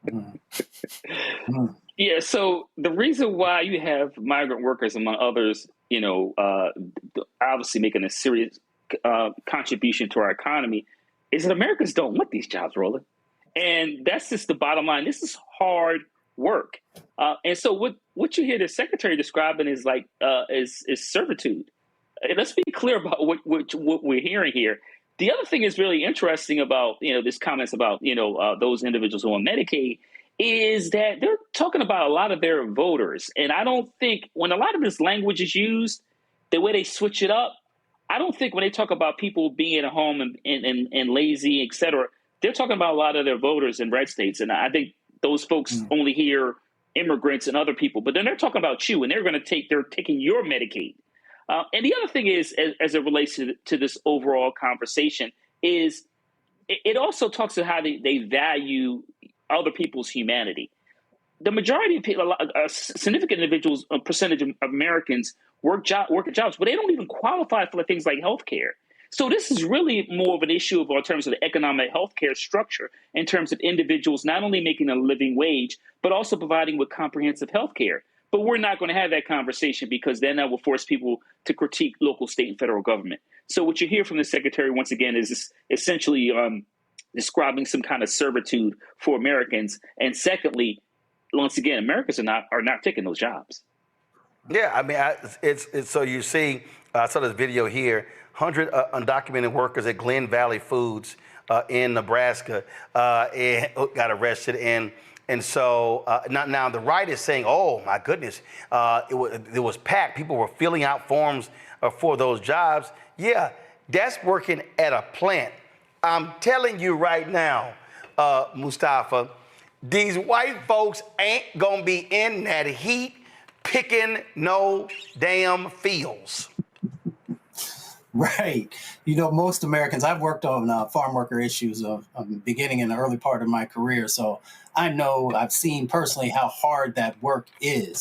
Mm, mm, Yeah, so the reason why you have migrant workers, among others, obviously making a serious contribution to our economy, is that Americans don't want these jobs, Roland. And that's just the bottom line. This is hard work. And so what you hear the secretary describing is like is servitude. And let's be clear about what we're hearing here. The other thing is really interesting about this comments about those individuals who are on Medicaid is that they're talking about a lot of their voters, and I don't think when a lot of this language is used, the way they switch it up, I don't think when they talk about people being at home and lazy, et cetera, they're talking about a lot of their voters in red states, and I think those folks mm. only hear immigrants and other people, but then they're talking about you, and they're taking your Medicaid. And the other thing is, as it relates to this overall conversation, is it also talks about how they value other people's humanity. The majority of people, significant individuals, a percentage of Americans work at jobs, but they don't even qualify for things like healthcare. So this is really more of an issue in terms of the economic healthcare structure, in terms of individuals not only making a living wage, but also providing with comprehensive healthcare. But we're not going to have that conversation because then that will force people to critique local, state, and federal government. So what you hear from the secretary once again is essentially describing some kind of servitude for Americans, and secondly, once again, Americans are not taking those jobs. Yeah, I mean, it's so you see, I saw this video here, 100 undocumented workers at Glen Valley Foods in Nebraska and got arrested. And so now the right is saying, oh my goodness, it was packed. People were filling out forms for those jobs. Yeah, that's working at a plant. I'm telling you right now, Mustafa, these white folks ain't gonna be in that heat picking no damn fields. Right. Most Americans, I've worked on farm worker issues of beginning in the early part of my career. So I know I've seen personally how hard that work is.